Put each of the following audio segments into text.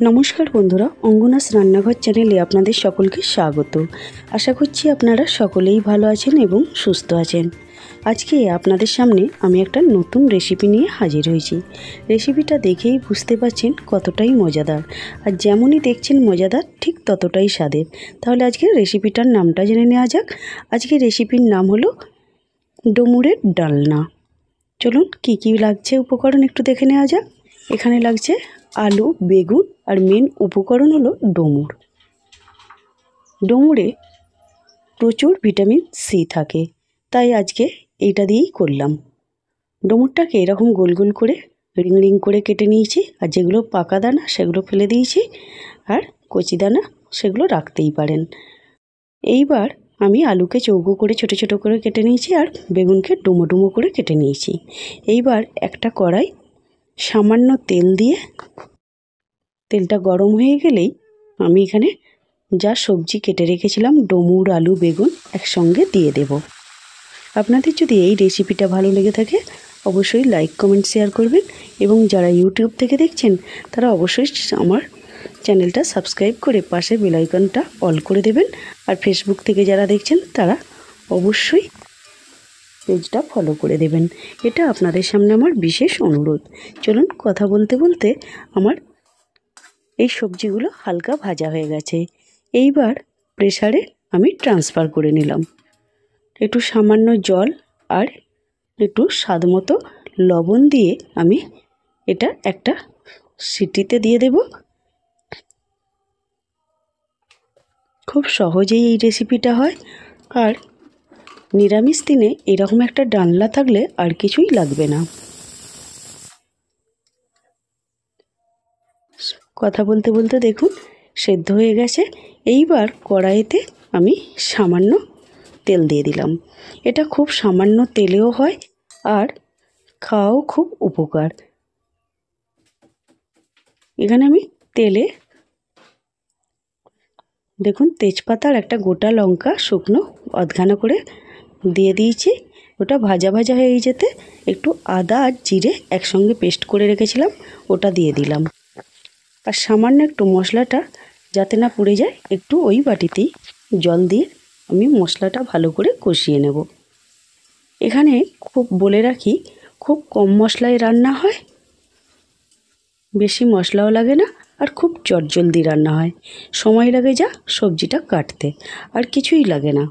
নমস্কার বন্ধুরা, অঙ্গনাস রান্নাঘর চ্যানেলে আপনাদের সকলকে স্বাগত। আশা করছি আপনারা সকলেই ভালো আছেন এবং সুস্থ আছেন। আজকে আপনাদের সামনে আমি একটা নতুন রেসিপি নিয়ে হাজির হয়েছি। রেসিপিটা দেখেই বুঝতে পারছেন কতটাই মজাদার, আর যেমনই দেখছেন মজাদার ঠিক ততটাই স্বাদের। তাহলে আজকে রেসিপিটার নামটা জেনে নেওয়া যাক। আজকে রেসিপির নাম হলো ডুমুরের ডালনা। চলুন কী কী লাগছে উপকরণ একটু দেখে নেওয়া যাক। এখানে লাগছে আলু, বেগুন, আর মেন উপকরণ হলো ডুমুর। ডুমুরে প্রচুর ভিটামিন সি থাকে, তাই আজকে এইটা দিয়েই করলাম। ডুমুরটাকে এরকম গোল গোল করে রিং রিং করে কেটে নিয়েছি, আর যেগুলো পাকা দানা সেগুলো ফেলে দিয়েছি, আর কচি দানা সেগুলো রাখতেই পারেন। এইবার আমি আলুকে চৌকো করে ছোটো ছোটো করে কেটে নিয়েছি, আর বেগুনকে ডুমো ডুমো করে কেটে নিয়েছি। এইবার একটা কড়াই সামান্য তেল দিয়ে, তেলটা গরম হয়ে গেলেই আমি এখানে যা সবজি কেটে রেখেছিলাম ডুমুর, আলু, বেগুন একসঙ্গে দিয়ে দেব। আপনাদের যদি এই রেসিপিটা ভালো লেগে থাকে অবশ্যই লাইক, কমেন্ট, শেয়ার করবেন, এবং যারা ইউটিউব থেকে দেখছেন তারা অবশ্যই আমার চ্যানেলটা সাবস্ক্রাইব করে পাশে বেল আইকনটা অল করে দেবেন। আর ফেসবুক থেকে যারা দেখছেন তারা অবশ্যই পেজটা ফলো করে দেবেন। এটা আপনাদের সামনে আমার বিশেষ অনুরোধ। চলুন কথা বলতে বলতে আমার এই সবজিগুলো হালকা ভাজা হয়ে গেছে। এইবার প্রেসারে আমি ট্রান্সফার করে নিলাম। একটু সামান্য জল আর একটু স্বাদ মতো লবণ দিয়ে আমি এটা একটা সিটিতে দিয়ে দেব। খুব সহজেই এই রেসিপিটা হয়, আর নিরামিষ দিনে এরকম একটা ডালনা থাকলে আর কিছুই লাগবে না। কথা বলতে বলতে দেখুন সেদ্ধ হয়ে গেছে। এইবার কড়াইতে আমি সামান্য তেল দিয়ে দিলাম। এটা খুব সামান্য তেলেও হয়, আর খাওয়াও খুব উপকার। এখানে আমি তেলে দেখুন তেজপাতার একটা গোটা লঙ্কা শুকনো অধঘানা করে দিয়ে দিয়েছি। ওটা ভাজা ভাজা হয়ে যেতে একটু আদা আর জিরে একসঙ্গে পেস্ট করে রেখেছিলাম ওটা দিয়ে দিলাম। আর সামান্য একটু মশলাটা যাতে না পুড়ে যায় একটু ওই বাটিতেই জল দিয়ে আমি মশলাটা ভালো করে কষিয়ে নেব। এখানে খুব বলে রাখি, খুব কম মশলায় রান্না হয়, বেশি মশলাও লাগে না, আর খুব চটজলদি রান্না হয়। সময় লাগে যা সবজিটা কাটতে, আর কিছুই লাগে না।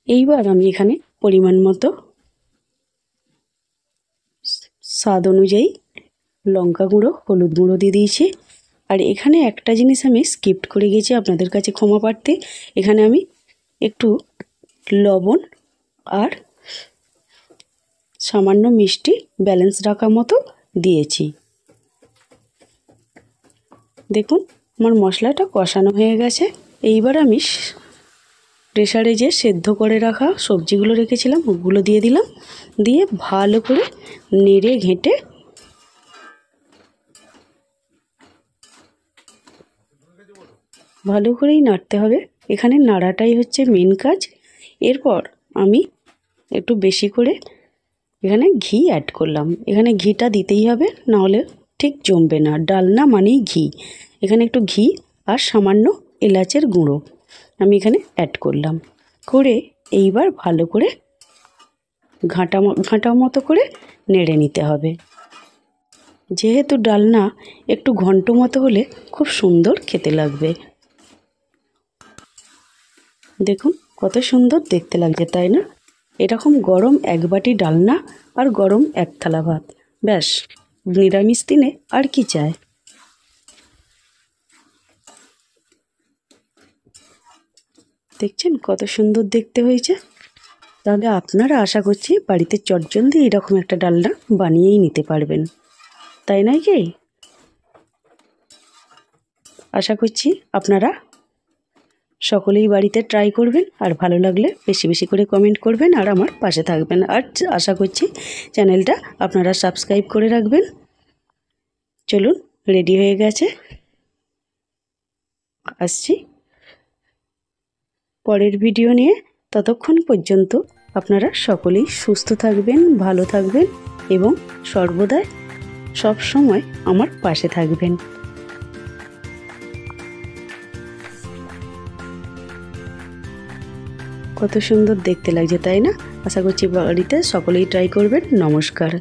এইবার আমি এখানে পরিমাণ মতো স্বাদ অনুযায়ী লঙ্কা গুঁড়ো, হলুদ গুঁড়ো দিয়ে দিয়েছি। আর এখানে একটা জিনিস আমি স্কিপ্ট করে গেছি, আপনাদের কাছে ক্ষমা প্রার্থী। এখানে আমি একটু লবণ আর সামান্য মিষ্টি ব্যালেন্স রাখা মতো দিয়েছি। দেখুন আমার মশলাটা কষানো হয়ে গেছে। এইবার আমি প্রেসারে যে সেদ্ধ করে রাখা সবজিগুলো রেখেছিলাম ওগুলো দিয়ে দিলাম, দিয়ে ভালো করে নেড়ে ঘেঁটে ভালো করেই নাড়তে হবে। এখানে নাড়াটাই হচ্ছে মেন কাজ। এরপর আমি একটু বেশি করে এখানে ঘি অ্যাড করলাম। এখানে ঘিটা দিতেই হবে, নাহলে ঠিক জমবে না। ডালনা মানেই ঘি। এখানে একটু ঘি আর সামান্য এলাচের গুঁড়ো আমি এখানে অ্যাড করলাম। করে এইবার ভালো করে ঘাঁটা মতো করে নেড়ে নিতে হবে। যেহেতু ডালনা একটু ঘন্ট মতো হলে খুব সুন্দর খেতে লাগবে। দেখুন কত সুন্দর দেখতে লাগছে, তাই না? এরকম গরম এক বাটি ডালনা আর গরম এক থালা ভাত, ব্যাস নিরামিষ দিনে আর কি চায়। দেখছেন কত সুন্দর দেখতে হয়েছে। তাহলে আপনারা আশা করছি বাড়িতে চটজলদি এরকম একটা ডালনা বানিয়েই নিতে পারবেন, তাই নয় কি? আশা করছি আপনারা সকলেই বাড়িতে ট্রাই করবেন, আর ভালো লাগলে বেশি বেশি করে কমেন্ট করবেন, আর আমার পাশে থাকবেন। আর আশা করছি চ্যানেলটা আপনারা সাবস্ক্রাইব করে রাখবেন। চলুন রেডি হয়ে গেছে, আসছি পরের ভিডিও নিয়ে। ততক্ষণ পর্যন্ত আপনারা সকলেই সুস্থ থাকবেন, ভালো থাকবেন, এবং সর্বদাই সব সময় আমার পাশে থাকবেন। কত সুন্দর দেখতে লাগছে, তাই না? আশা করছি বাড়িতে সকলেই ট্রাই করবেন। নমস্কার।